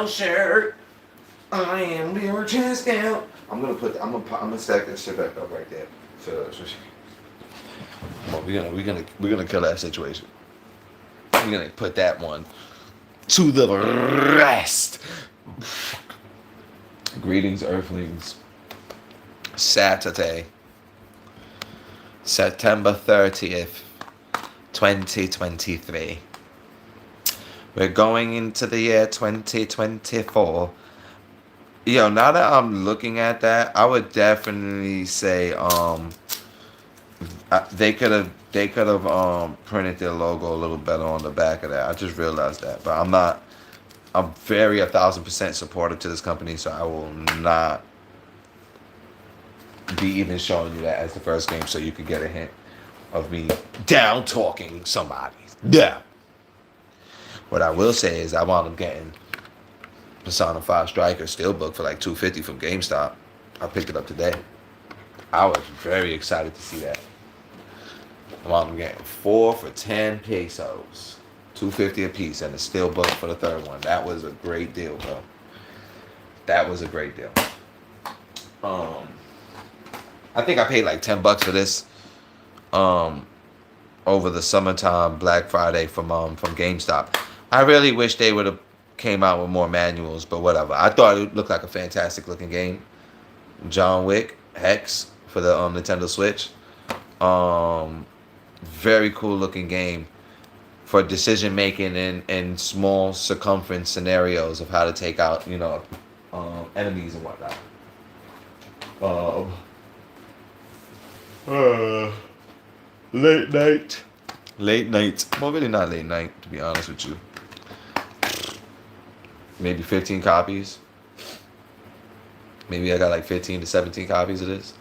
shirt. I am your chest out. I'm gonna stack that shit back up right there. Well, we're gonna kill that situation. We're gonna put that one to the rest. Greetings, Earthlings. Saturday, September 30th, 2023. We're going into the year 2024. Yo, now that I'm looking at that, I would definitely say they could have printed their logo a little better on the back of that. I just realized that, but I'm very 1,000% supportive to this company, so I will not be even showing you that as the first game, so you could get a hint of me down talking somebody. Yeah. What I will say is I wound up getting Persona 5 Striker Steelbook for like $250 from GameStop. I picked it up today. I was very excited to see that. I wound up getting 4 for 10 pesos. $250 a piece, and a Steelbook for the third one. That was a great deal, bro. That was a great deal. I think I paid like $10 for this over the summertime Black Friday from GameStop. I really wish they would have came out with more manuals, but whatever. I thought it looked like a fantastic looking game. John Wick Hex for the Nintendo Switch. Very cool looking game for decision making in small circumference scenarios of how to take out, enemies and whatnot. Late night. Well, really not late night, to be honest with you. Maybe 15 copies. Maybe I got like 15 to 17 copies of this.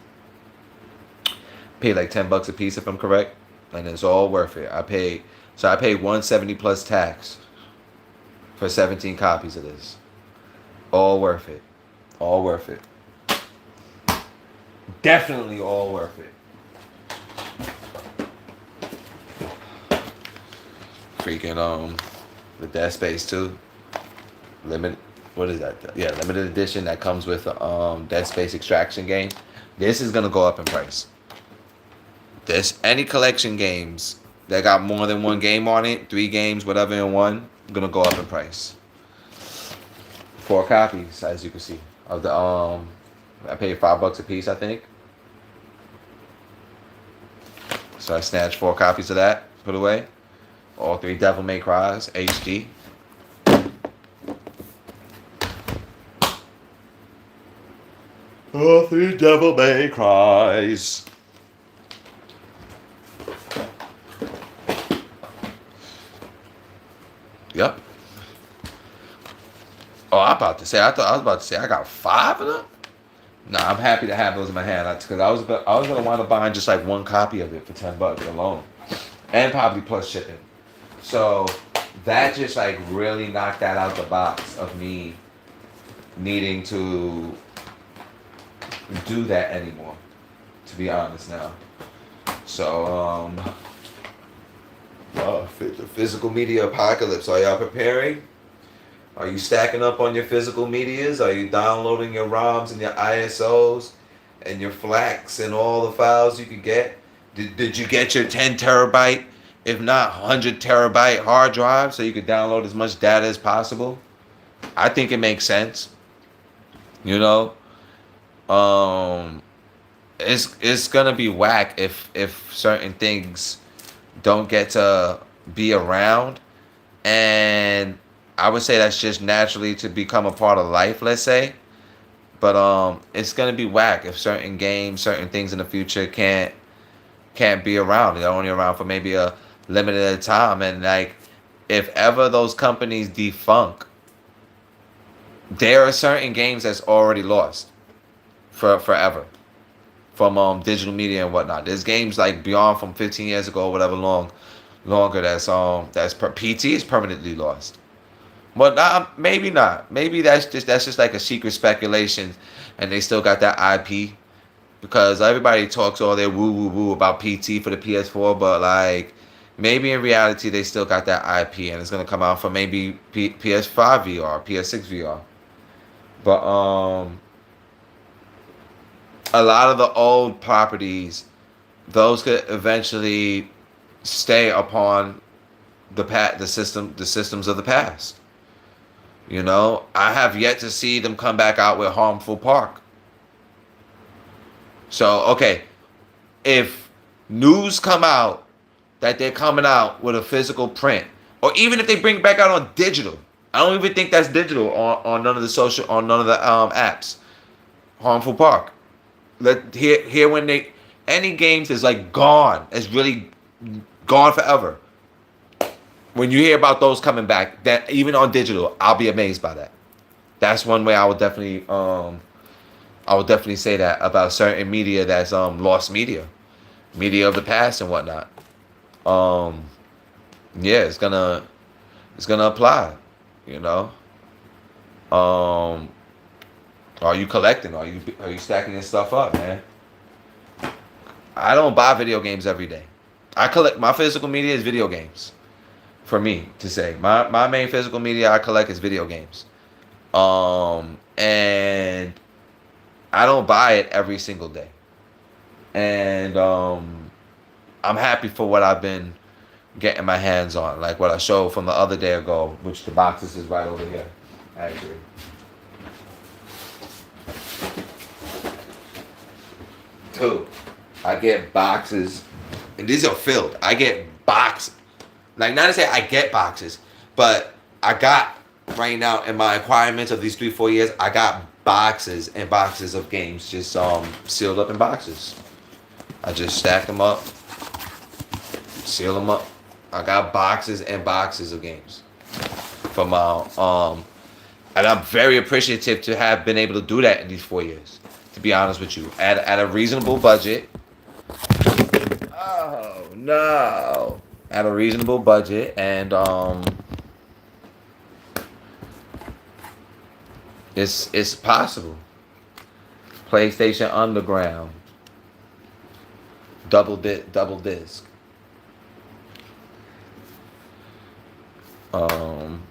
Paid like $10 a piece if I'm correct, and it's all worth it. I paid $170 plus tax for 17 copies of this. All worth it. All worth it. Definitely all worth it. Freaking the Dead Space 2 limited. What is that? Yeah, limited edition that comes with Dead Space Extraction game. This is gonna go up in price. Any collection games that got more than one game on it, 3 games, whatever in one, gonna go up in price. 4 copies, as you can see, of the I paid $5 a piece, I think. So I snatched 4 copies of that, put away. All 3 Devil May Cries HD. All 3 Devil May Cries. Yep. Oh, I was about to say I got 5 of them. Nah, I'm happy to have those in my hand because I was gonna wind up buying just like 1 copy of it for $10 alone, and probably plus shipping. So that just like really knocked that out the box of me needing to do that anymore, to be honest now. So the physical media apocalypse. Are y'all preparing? Are you stacking up on your physical medias? Are you downloading your ROMs and your ISOs and your FLACs and all the files you could get? Did you get your 10 terabyte, if not 100 terabyte hard drive so you could download as much data as possible? I think it makes sense. It's gonna be whack if certain things don't get to be around, and I would say that's just naturally to become a part of life, let's say. But it's gonna be whack if certain games, certain things in the future can't be around. They're only around for maybe a limited time, and like if ever those companies defunk, there are certain games that's already lost for forever from digital media and whatnot. There's games like beyond from 15 years ago or whatever longer that's PT is permanently lost. But maybe not. Maybe that's just like a secret speculation, and they still got that IP because everybody talks all their woo about PT for the PS4, but like Maybe in reality they still got that IP and it's gonna come out for maybe PS5 VR, PS6 VR. But a lot of the old properties, those could eventually stay upon the systems of the past. You know, I have yet to see them come back out with Harmful Park. So okay, if news come out that they're coming out with a physical print, or even if they bring it back out on digital, I don't even think that's digital on none of the apps. Harmful Park. Let here when they any games is like gone. It's really gone forever. When you hear about those coming back, that even on digital, I'll be amazed by that. That's one way I would definitely say that about certain media that's lost media of the past and whatnot. Um, yeah, it's gonna apply. You know, um, are you collecting? Are you stacking this stuff up, man? I don't buy video games every day. I collect my physical media is video games. For me to say, my main physical media I collect is video games. And I don't buy it every single day. And I'm happy for what I've been getting my hands on, like what I showed from the other day ago, which the boxes is right over here, actually. Two, I get boxes, and these are filled. I get boxes. Like, not to say I get boxes, but I got right now in my requirements of these 3-4 years, I got boxes and boxes of games just sealed up in boxes. I just stack them up, seal them up. I got boxes and boxes of games from and I'm very appreciative to have been able to do that in these 4 years. To be honest with you, at a reasonable budget. Oh no! At a reasonable budget, and it's possible. PlayStation Underground, double disc. Um,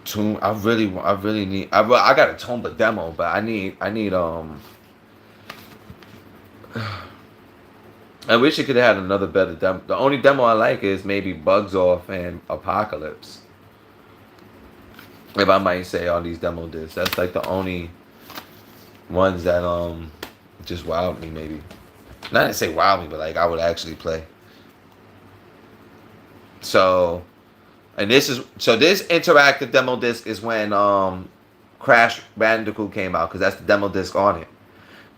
Tomb. I really need. I got a Tomb demo, but I need. I wish it could have had another better demo. The only demo I like is maybe Bugs Off and Apocalypse. If I might say on these demo discs, that's like the only ones that just wowed me. Maybe not to say wow me, but like I would actually play. So, and this interactive demo disc is when Crash Bandicoot came out because that's the demo disc on it.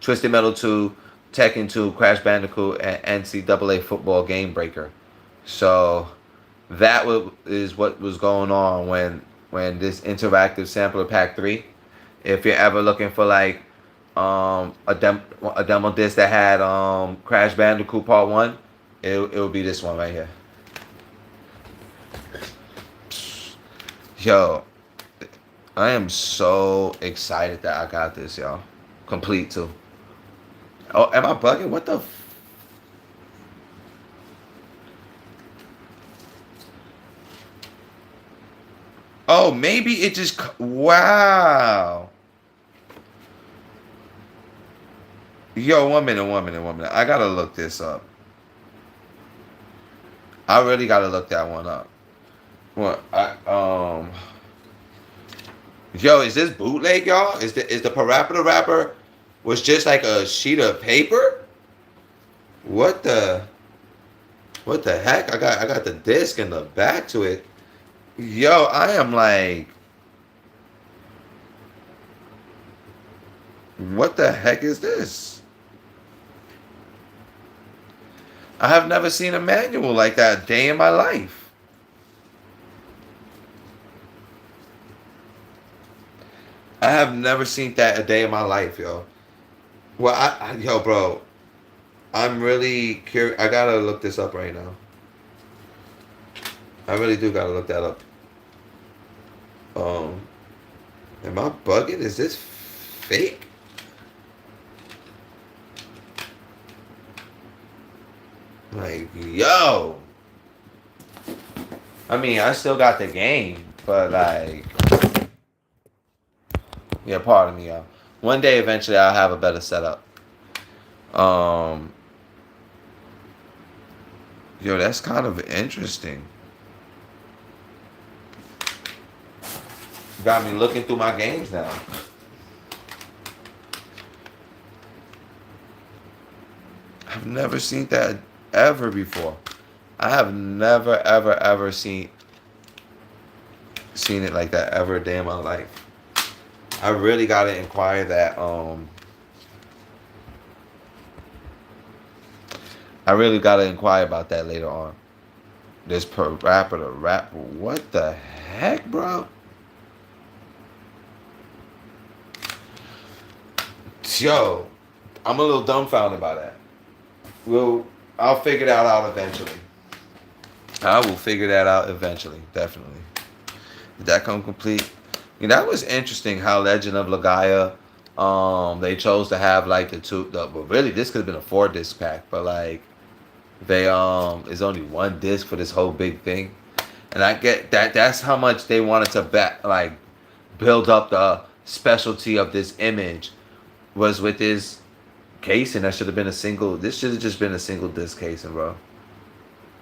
Twisted Metal 2, Tekken 2, Crash Bandicoot, and NCAA Football Game Breaker. So that is what was going on when this interactive sampler pack 3. If you're ever looking for like a demo disc that had Crash Bandicoot Part 1, it'll be this one right here. Yo, I am so excited that I got this, y'all. Complete too. Oh, am I bugging? What the? Oh, maybe it just. Wow. Yo, 1 minute, 1 minute, 1 minute. I gotta look this up. I really gotta look that one up. What? Yo, is this bootleg, y'all? Is the Parappa the Rapper was just like a sheet of paper? What the? What the heck? I got the disc in the back to it. Yo, I am like, what the heck is this? I have never seen a manual like that a day in my life. I have never seen that a day in my life, yo. Well, yo, bro, I'm really curious. I gotta look this up right now. I really do gotta look that up. Um, am I bugging? Is this fake? Like, yo. I mean, I still got the game, but like, yeah, pardon me, y'all. One day, eventually, I'll have a better setup. Um, yo, that's kind of interesting. Got me looking through my games now. I've never seen that ever before. I have never, ever, ever seen it like that ever a day in my life. I really gotta inquire that. I really gotta inquire about that later on. This per rapper to rap. What the heck, bro? Yo, I'm a little dumbfounded by that. Well, I'll figure that out eventually. I will figure that out eventually, definitely. Did that come complete? Yeah, that was interesting how Legend of Legaia, they chose to have like but really this could have been a 4 disc pack, but like they is only 1 disc for this whole big thing. And I get that that's how much they wanted to like build up the specialty of this image was with this casing. That should have been this should have just been a single disc casing, bro.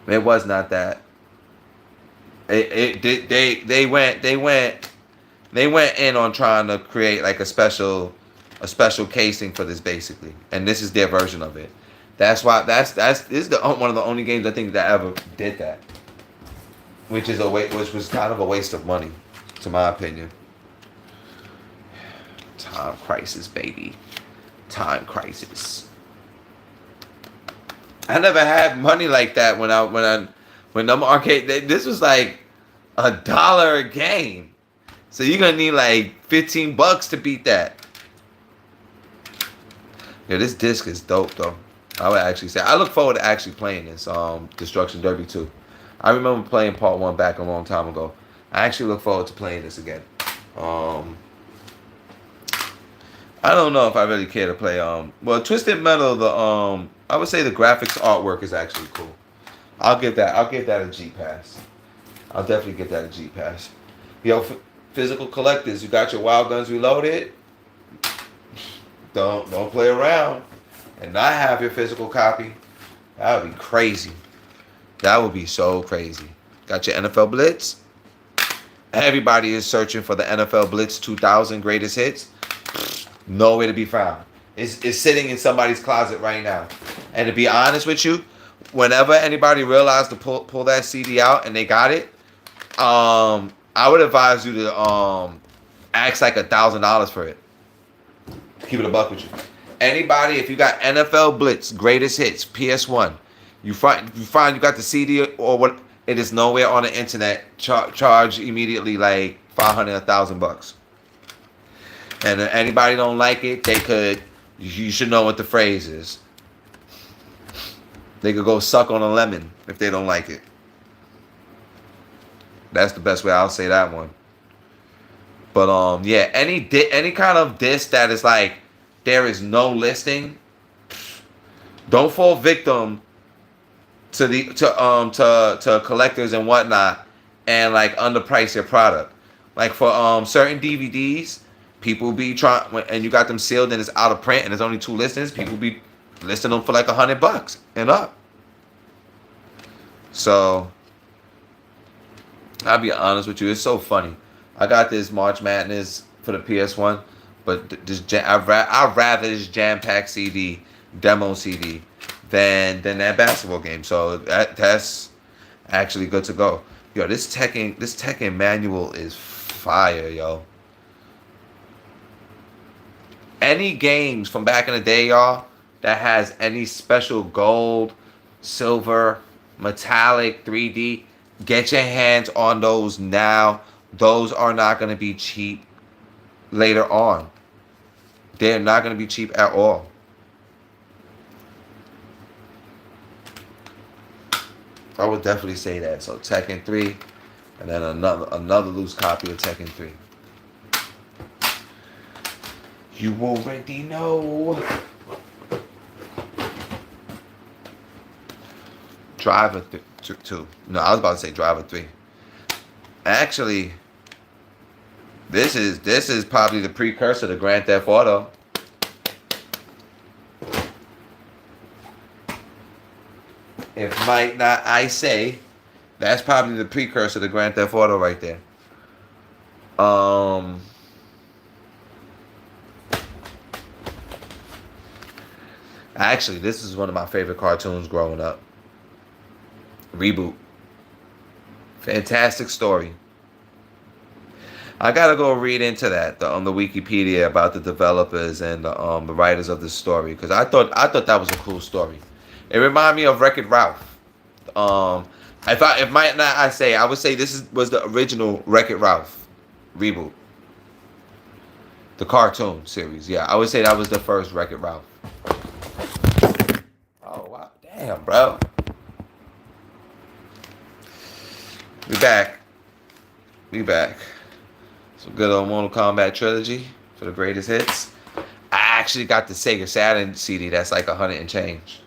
It was not that. They went in on trying to create like a special casing for this basically, and this is their version of it. That's why this is one of the only games I think that ever did that, which was kind of a waste of money, to my opinion. Time Crisis, baby, Time Crisis. I never had money like that when them arcade. This was like $1 a game, so you're gonna need like $15 to beat that. Yeah, this disc is dope though. I would actually say I look forward to actually playing this. Destruction Derby 2. I remember playing Part 1 back a long time ago. I actually look forward to playing this again. I don't know if I really care to play. Well, Twisted Metal. I would say the graphics artwork is actually cool. I'll give that a G pass. I'll definitely get that a G pass. Yo, physical collectors, you got your Wild Guns Reloaded. Don't play around and not have your physical copy. That would be crazy. That would be so crazy. Got your NFL Blitz. Everybody is searching for the NFL Blitz 2000 greatest hits. Nowhere to be found. It's sitting in somebody's closet right now. And to be honest with you, whenever anybody realized to pull that CD out and they got it, I would advise you to ask like $1,000 for it. Keep it a buck with you. Anybody, if you got NFL Blitz greatest hits PS1, you find you got the CD or what? It is nowhere on the internet. Charge immediately like $500, $1,000. And if anybody don't like it, you should know what the phrase is. They could go suck on a lemon if they don't like it. That's the best way I'll say that one. But yeah, any kind of disc that is like there is no listing, don't fall victim to collectors and whatnot and like underprice your product. Like for certain DVDs, people be trying, and you got them sealed and it's out of print and there's only 2 listings. People be listing them for like $100 and up. So I'll be honest with you, it's so funny. I got this March Madness for the PS1, but I'd rather this jam-packed CD, demo CD, than that basketball game. So that's actually good to go. Yo, this Tekken manual is fire, yo. Any games from back in the day, y'all, that has any special gold, silver, metallic, 3D, get your hands on those now. Those are not going to be cheap later on. They're not going to be cheap at all. I would definitely say that. So Tekken 3, and then another loose copy of Tekken 3. You already know. Driver 2. No, I was about to say Driver 3. Actually, this is probably the precursor to Grand Theft Auto. If might not I say, that's probably the precursor to Grand Theft Auto right there. Actually, this is one of my favorite cartoons growing up. Reboot. Fantastic story. I gotta go read into that on the Wikipedia about the developers and the writers of this story, because I thought that was a cool story. It reminded me of Wreck-It Ralph. Um, if might not I say, I would say was the original Wreck-It Ralph reboot, the cartoon series. Yeah, I would say that was the first Wreck-It Ralph. Oh wow, damn, bro. We back. We back. Some good old Mortal Kombat trilogy for the greatest hits. I actually got the Sega Saturn CD that's like 100 and change.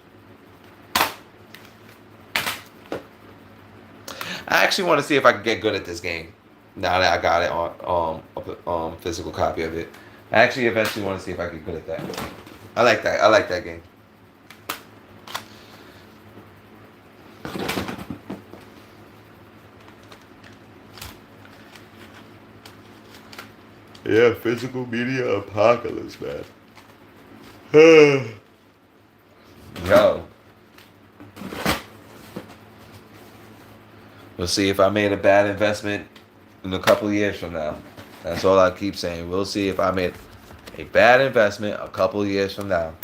I actually want to see if I can get good at this game now that I got it on physical copy of it. I actually eventually want to see if I get good at that. I like that. I like that game. Yeah, physical media apocalypse, man. Yo. We'll see if I made a bad investment in a couple of years from now. That's all I keep saying. We'll see if I made a bad investment a couple of years from now.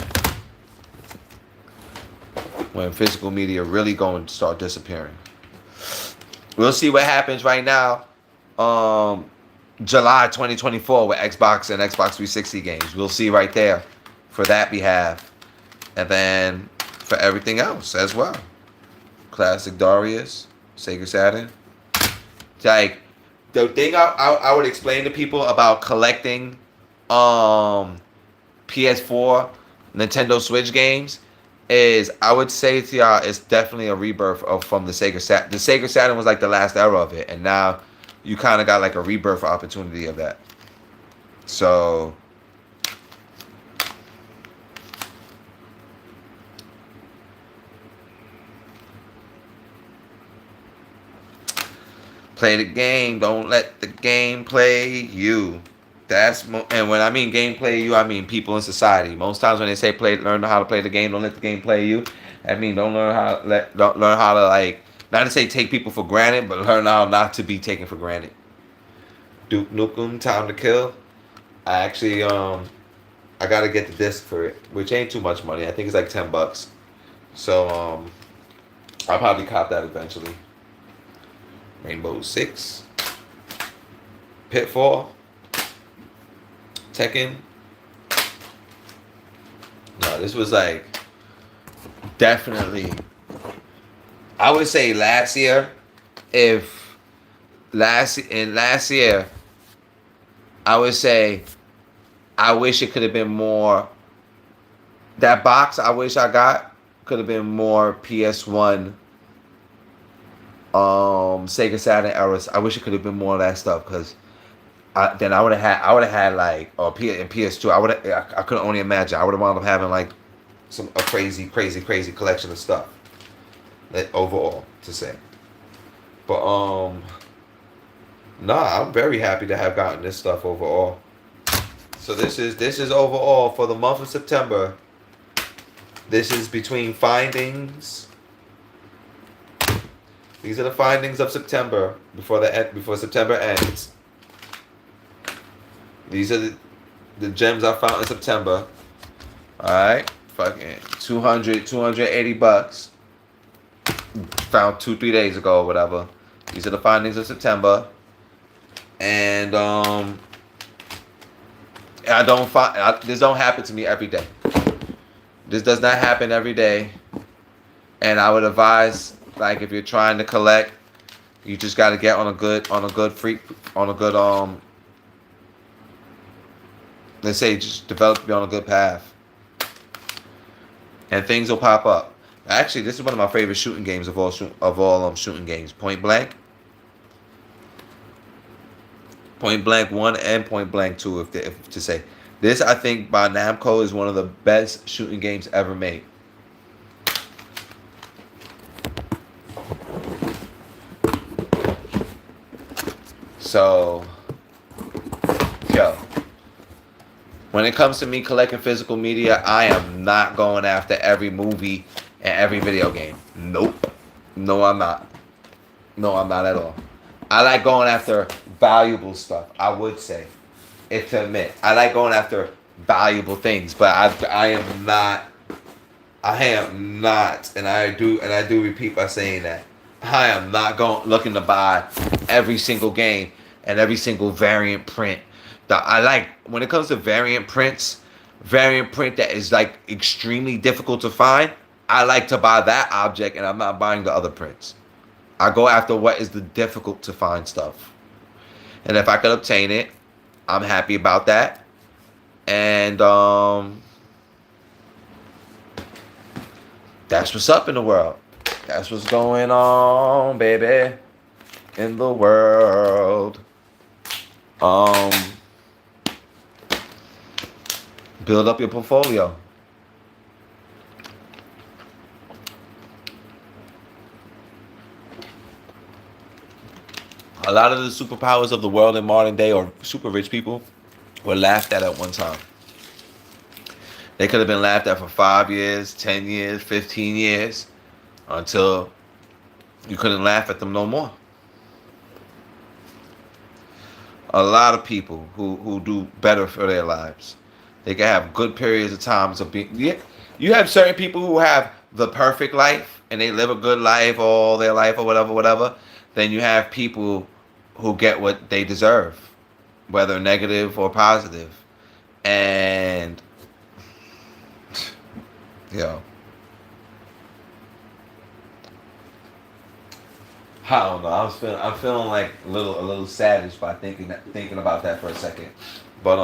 When physical media really going to start disappearing. We'll see what happens right now. July 2024 with Xbox and Xbox 360 games. We'll see right there for that behalf. And then for everything else as well. Classic Darius, Sega Saturn. Like, the thing I would explain to people about collecting PS4, Nintendo Switch games is, I would say to y'all, it's definitely a rebirth from the Sega Saturn. The Sega Saturn was like the last era of it, and now you kind of got like a rebirth opportunity of that. So play the game, don't let the game play you. And when I mean game play you, I mean people in society. Most times when they say learn how to play the game, don't let the game play you. I mean don't learn how to like, not to say take people for granted, but learn how not to be taken for granted. Duke Nukem, Time to Kill. I actually I gotta get the disc for it, which ain't too much money. I think it's like $10. So I'll probably cop that eventually. Rainbow Six, Pitfall, Tekken. No, this was like definitely, I would say last year, last year, I would say I wish it could have been more. That box I wish I got could have been more PS1, Sega Saturn eras. I wish it could have been more of that stuff, because then I would have had like, or PS2. I could only imagine. I would have wound up having like a crazy collection of stuff. Overall, to say. But I'm very happy to have gotten this stuff overall. So this is overall for the month of September. This is between findings. These are the findings of September before September ends. These are the gems I found in September. All right, fucking $280. Found 2-3 days ago or whatever. These are the findings of September. And this don't happen to me every day. This does not happen every day. And I would advise, like, if you're trying to collect, you just got to get on a good let's say just develop, be on a good path, and things will pop up. Actually, this is one of my favorite shooting games of all shooting games. Point Blank, Point Blank One, and Point Blank Two. If to say this, I think by Namco is one of the best shooting games ever made. So, yo, when it comes to me collecting physical media, I am not going after every movie and every video game. Nope. No, I'm not. No, I'm not at all. I like going after valuable stuff, I would say. If to admit. I like going after valuable things, but I am not, and I do repeat by saying that. I am not going looking to buy every single game and every single variant print. That I like when it comes to variant print that is like extremely difficult to find. I like to buy that object, and I'm not buying the other prints. I go after what is the difficult to find stuff, and if I could obtain it, I'm happy about that. And that's what's up in the world. That's what's going on, baby, in the world. Um, build up your portfolio. A lot of the superpowers of the world in modern day, or super rich people, were laughed at one time. They could have been laughed at for 5 years, 10 years, 15 years, until you couldn't laugh at them no more. A lot of people who do better for their lives, they can have good periods of times of being. Yeah, you have certain people who have the perfect life and they live a good life all their life or whatever, whatever. Then you have people who get what they deserve, whether negative or positive. And yo, I don't know. I'm feeling like a little savage by thinking about that for a second. But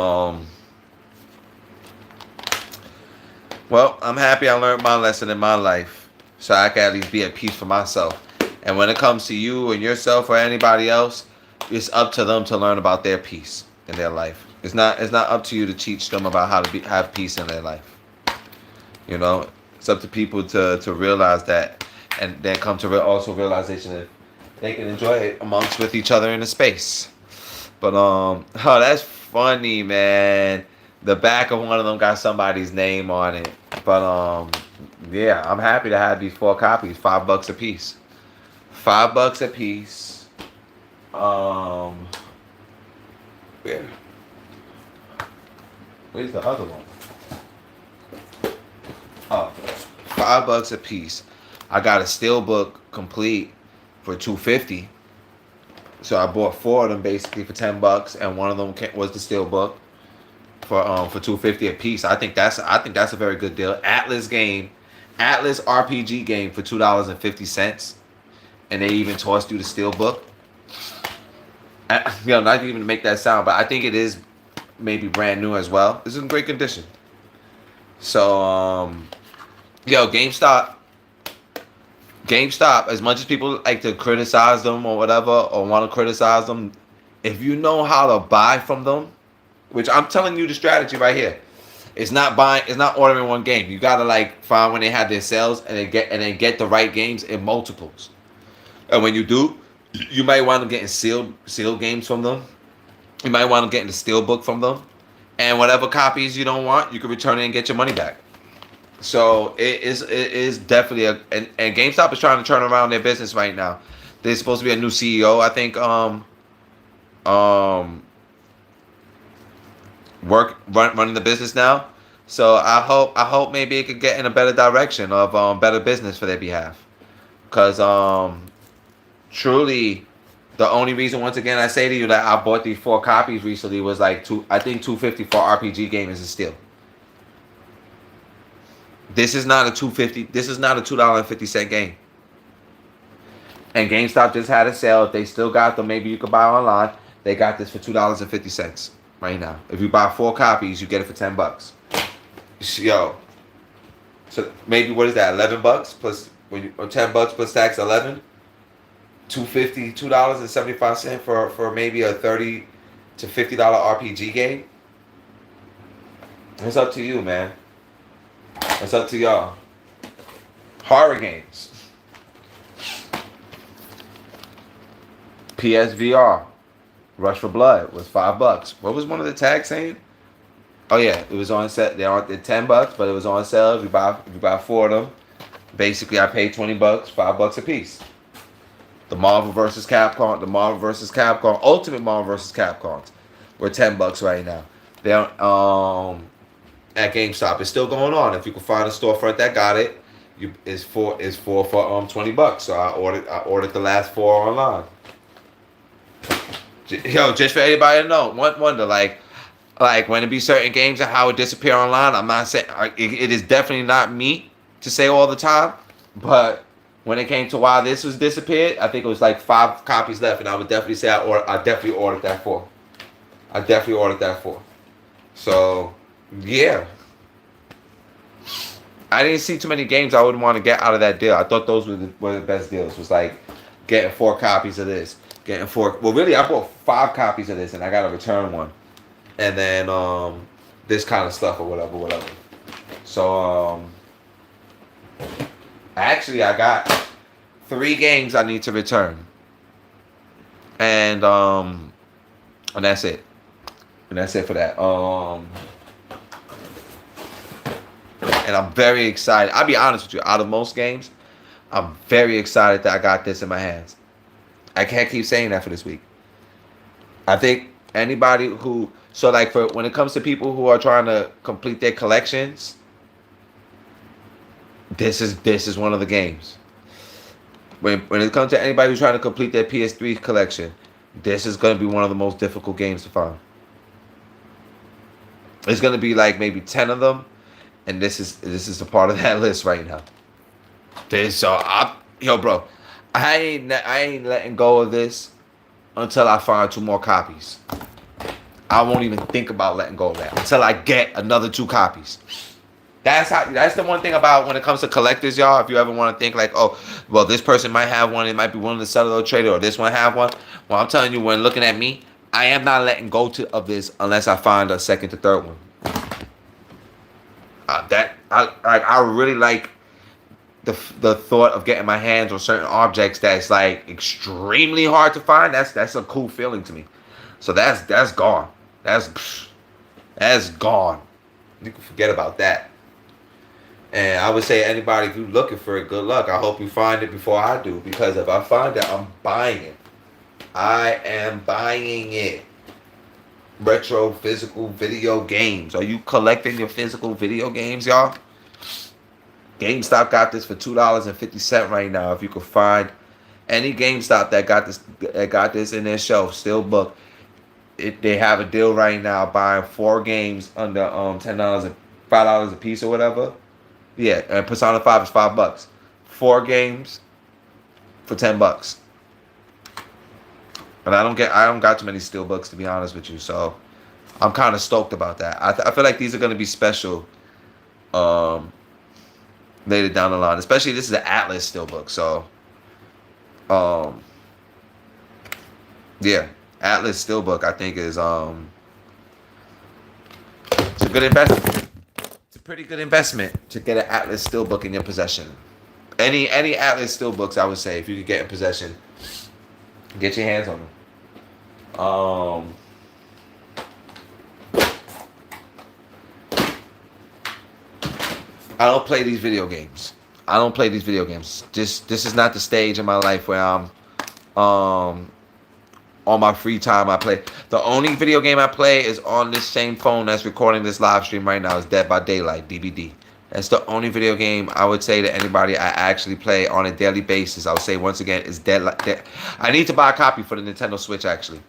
well, I'm happy I learned my lesson in my life, so I can at least be at peace for myself. And when it comes to you and yourself or anybody else, it's up to them to learn about their peace in their life. It's not up to you to teach them about how to have peace in their life. You know, it's up to people to realize that, and then come to also realization that they can enjoy it amongst with each other in a space. But oh, that's funny, man. The back of one of them got somebody's name on it. But yeah, I'm happy to have these 4 copies, $5 a piece. $5 a piece. Yeah. Where's the other one? Oh, $5 a piece. I got a steelbook complete for $250. So I bought 4 of them basically for $10, and one of them was the steelbook for $250 a piece. I think that's a very good deal. Atlas RPG game for $2.50, and they even tossed you the steelbook. You know, not even to make that sound, but I think it is maybe brand new as well. It's in great condition. So yo, GameStop, as much as people like to criticize them or whatever, or want to criticize them, if you know how to buy from them, which I'm telling you the strategy right here, it's not ordering one game. You gotta like find when they have their sales and then get the right games in multiples. And when you do, you might wind up getting sealed games from them. You might wind up getting the steelbook from them, and whatever copies you don't want, you can return it and get your money back. So it is definitely and GameStop is trying to turn around their business right now. There's supposed to be a new CEO, I think. Running the business now. So I hope maybe it could get in a better direction of better business for their behalf. Cause truly, the only reason once again I say to you that I bought these 4 copies recently was like $250 for RPG game is a steal. This is not a $2.50. This is not a $2.50 game. And GameStop just had a sale. If they still got them, maybe you could buy online. They got this for $2.50 right now. If you buy 4 copies, you get it for $10. Yo, So maybe what is that? $11 plus when you, or $10 plus tax 11. 250 $2.75 for maybe a 30 to $50 RPG game. It's up to you, man. It's up to y'all. Horror games. PSVR. Rush for Blood was $5. What was one of the tags saying? Oh yeah, it was on set. They're $10, but it was on sale. If you buy four of them, basically I paid $20, $5 a piece. The Marvel vs. Capcom, Ultimate Marvel vs. Capcoms, were $10 right now. They're at GameStop. It's still going on. If you can find a storefront that got it, it's four for $20. So I ordered the last four online. Yo, just for anybody to know, wonder like when it be certain games and how it disappear online. I'm not saying it is definitely not me to say all the time, but when it came to why this was disappeared, I think it was like 5 copies left, and I would definitely say I definitely ordered that for. So yeah, I didn't see too many games I would want to get out of that deal. I thought those were the best deals. Was like getting 4 copies of this, getting 4. Well, really, I bought 5 copies of this, and I got to return one, and then this kind of stuff or whatever. So actually, I got 3 games I need to return, and that's it. And that's it for that. And I'm very excited. I'll be honest with you. Out of most games, I'm very excited that I got this in my hands. I can't keep saying that for this week. I think anybody who for when it comes to people who are trying to complete their collections, this is one of the games. When it comes to anybody who's trying to complete their PS3 collection, this is going to be one of the most difficult games to find. It's going to be like maybe 10 of them, and this is a part of that list right now. Bro, I ain't letting go of this until I find 2 more copies. I won't even think about letting go of that until I get another 2 copies. That's the one thing about when it comes to collectors, y'all. If you ever want to think like, oh, well, this person might have one, it might be willing to sell it or trade it, or this one have one. Well, I'm telling you, when looking at me, I am not letting go of this unless I find a second to third one. I really like the thought of getting my hands on certain objects that's like extremely hard to find. That's a cool feeling to me. So that's gone. That's gone. You can forget about that. And I would say anybody, if you're looking for it, good luck. I hope you find it before I do, because if I find it, I'm buying it. I am buying it. Retro physical video games. Are you collecting your physical video games, y'all? GameStop got this for $2.50 right now. If you could find any GameStop that got this in their shelf, still book. They have a deal right now buying 4 games under $10 and $5 a piece or whatever. Yeah, and Persona 5 is $5. 4 games for $10. And I don't got too many steelbooks, to be honest with you, so I'm kind of stoked about that. I feel like these are going to be special later down the line. Especially this is an Atlas steelbook, so yeah, Atlas steelbook I think is it's a good investment. It's a pretty good investment to get an Atlas steelbook in your possession. Any Atlas steelbooks, I would say, if you could get in possession, get your hands on them. I don't play these video games. This is not the stage in my life where I'm on my free time I play. The only video game I play is on this same phone that's recording this live stream right now. Is Dead by Daylight, DBD. That's the only video game I would say to anybody I actually play on a daily basis. I would say once again is Dead. I need to buy a copy for the Nintendo Switch actually.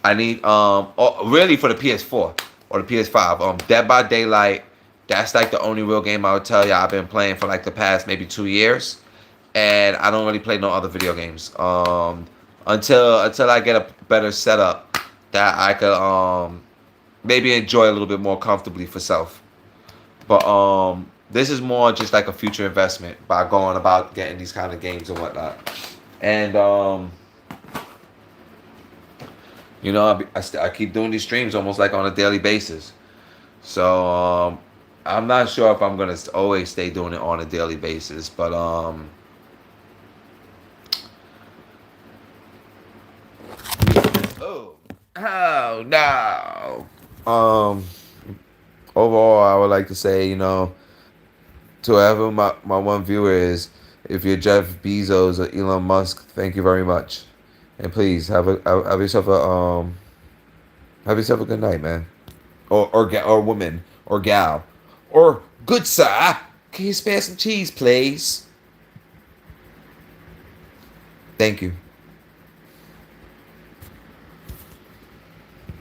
I need really for the PS4 or the PS5. Dead by Daylight. That's like the only real game I would tell you I've been playing for like the past maybe 2 years, and I don't really play no other video games. Until I get a better setup that I could maybe enjoy a little bit more comfortably for self. But This is more just like a future investment by going about getting these kind of games and whatnot. And I keep doing these streams almost like on a daily basis. So I'm not sure if I'm gonna always stay doing it on a daily basis, but oh, oh no. Overall, I would like to say, to whoever my one viewer is, if you're Jeff Bezos or Elon Musk, thank you very much, and please have yourself a good night, man, or woman or gal, or good sir. Can you spare some cheese, please? Thank you.